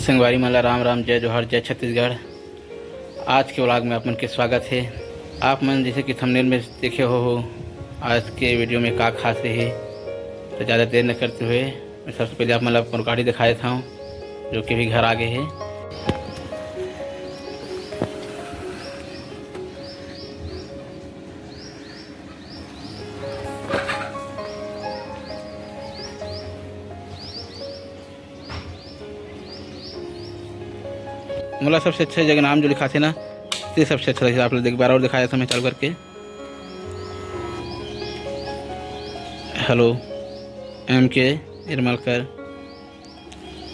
संगवारी मला राम राम, जय जोहार, जय छत्तीसगढ़। आज के व्लॉग में आप मन के स्वागत है। आप मन जैसे कि थंबनेल में देखे हो आज के वीडियो में का खास है। तो ज़्यादा देर न करते हुए मैं सबसे पहले आप मतलब गाड़ी दिखा देता हूँ जो कि भी घर आ गए है। मतलब सबसे अच्छे जगह नाम जो लिखा थे ना, ये सबसे अच्छा लगा। आप लोग एक बार और दिखाया था मैं चालू करके। हेलो MK इरमलकर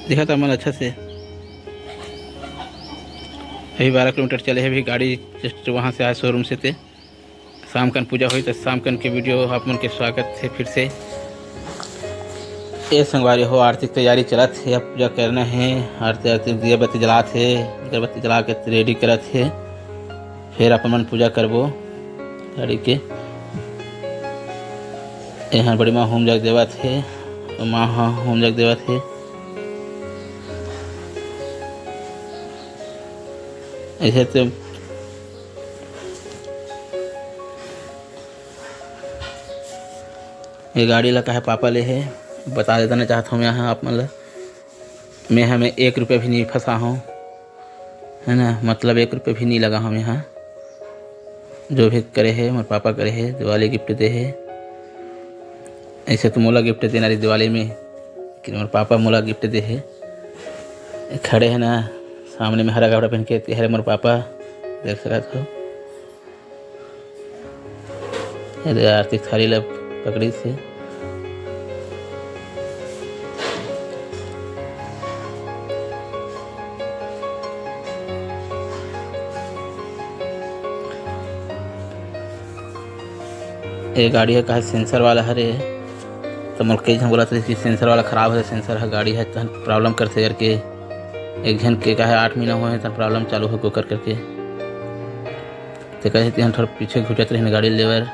दिखा था मन अच्छा से। अभी 12 किलोमीटर चले हैं। अभी गाड़ी जस्ट वहाँ से आए शोरूम से थे। शाम कन पूजा हुई तो शाम कन के वीडियो आप मन के स्वागत है फिर से। ये संगवारी हो आरती की तैयारी चलत है। अब पूजा करना है। आरती दिया बत्ती जलात है, अगरबत्ती जला के रेडी करत है। फिर अपन मन पूजा करबो गाड़ी के। यहाँ बड़ी माँ होम जग देवत है, माँ हाँ होम जग देवत है। ऐसे तो ये गाड़ी लगा है पापा ले है। बता देता ना चाहता हूँ यहाँ आप मतलब मैं हमें 1 रुपये भी नहीं फंसा हूँ, है ना। मतलब 1 रुपये भी नहीं लगा हम यहाँ। जो भी करे है मेरे पापा करे है। दिवाली गिफ्ट दे है। ऐसे तो मोला गिफ्ट देना रही दिवाली में, लेकिन मेरे पापा मोला गिफ्ट दे है। खड़े हैं ना सामने में हरा कपड़ा पहन के, हरे मेरे पापा देख सकते हो। आरती थाली ला पकड़ी से ये गाड़ी है कहा सेंसर वाला हरे। तो मोर कई झन बोला था कि सेंसर वाला ख़राब है, सेंसर है गाड़ी है तो प्रॉब्लम करते करके। एक झन के कहा 8 महीना हुए हैं तो प्रॉब्लम चालू हो गो करके। तो कहे हम थोड़ा पीछे घुचत रहे गाड़ी लेवर।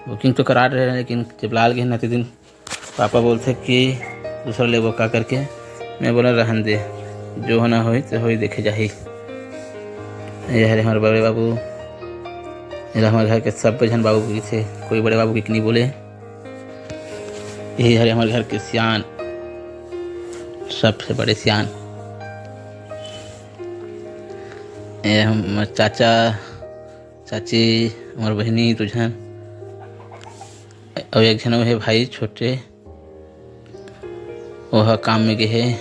बुकिंग तो करा रहे हैं, लेकिन जब लाल गए ना दिन पापा बोलते कि दूसरा ले वो का करके। मैं बोला रहन दे, जो होना हो तो हो देखे जाही। ये हरे हमारे बड़े बाबू, हमारे घर के सब जन बाबू की थे, कोई बड़े बाबू की नहीं बोले। यही हरे हमारे घर के सियान, सबसे बड़े सियान। ये हम चाचा चाची हमारे बहनी तुझन और एक जन है भाई छोटे, वह काम में गए है।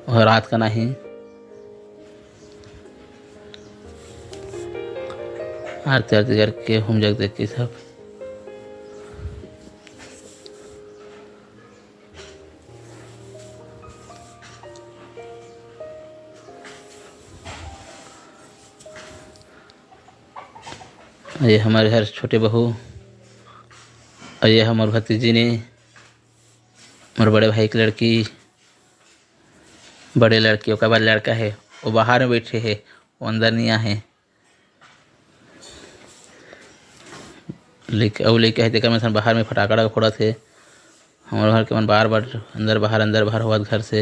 वह रात का नहीं आरती आरती करके होम जग देख के सब। ये हमारे घर छोटे बहू और ये हमारे भतीजी ने, हमारे बड़े भाई की लड़की, बड़े लड़की का बाद लड़का है वो बाहर में बैठे है, वो अंदर नहीं आए। लेके है देखा मैं बाहर में फटाकड़ा फोड़ा थे। हमारे घर के मन बार बार अंदर बाहर हुआ घर से।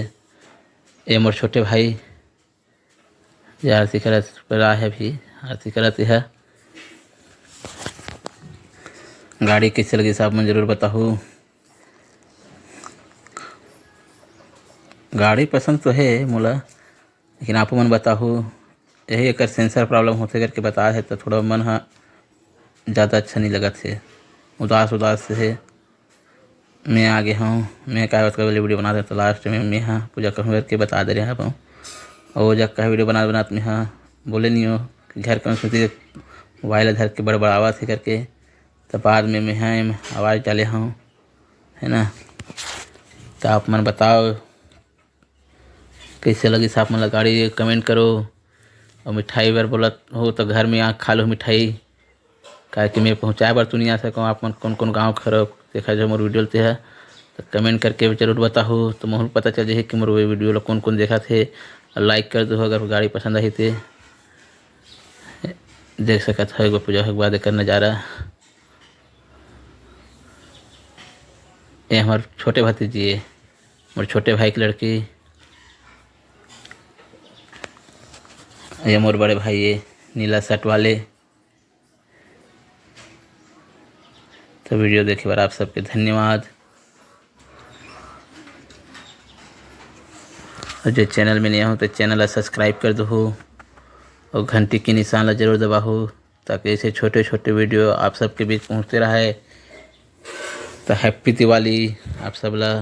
ये मोर छोटे भाई ये आरती करत पर है, भी आरती करत है। गाड़ी कैसे लगी साहब मैं जरूर बताऊँ। गाड़ी पसंद तो है मोला, लेकिन आप मन बताऊँ यही एक सेंसर प्रॉब्लम होते करके बता है तो थोड़ा मन हाँ ज़्यादा अच्छा नहीं लगा थे। उदास से मैं आ गया हूँ। मैं क्या बात कर वीडियो बना देता लास्ट में मैं हाँ पूजा करूँ करके बता दे रहे हैं आप। और जब का वीडियो बना तो मैं हाँ बोले नहीं हो कि घर पर सोचती मोबाइल धर के बड़ा आवाज़ थे करके। तो बाद में मैं हाँ आवाज़ डाले हूँ, है ना। तो आप मन बताओ कैसे लगी साफ मन गाड़ी, कमेंट करो। और मिठाई बार बोला हो तो घर में आँख खा लो मिठाई, क्या कि मैं पहुँचाए बार तो नहीं आ सकूँ। आप मन कौन कौन गाँव खराब देखा जो मोर वीडियो है तो कमेंट करके जरूर बताओ, तो मोर पता चल जाए कि मोर वीडियो कौन कौन देखा थे। और लाइक कर दो अगर गाड़ी पसंद आई थे। देख सकत है पूजा के बाद कर नज़ारा। ये हमारे छोटे भतीजी है, हमारे छोटे भाई की लड़की। ये मोर बड़े भाई ये नीला शर्ट वाले। तो वीडियो देखे बार आप सबके धन्यवाद। और जो चैनल में नया हो तो चैनल ला सब्सक्राइब कर दो और घंटी के निशान ला जरूर दबाओ ताकि ऐसे छोटे छोटे वीडियो आप सबके बीच पहुंचते रहे। तो हैप्पी दिवाली आप सब ला।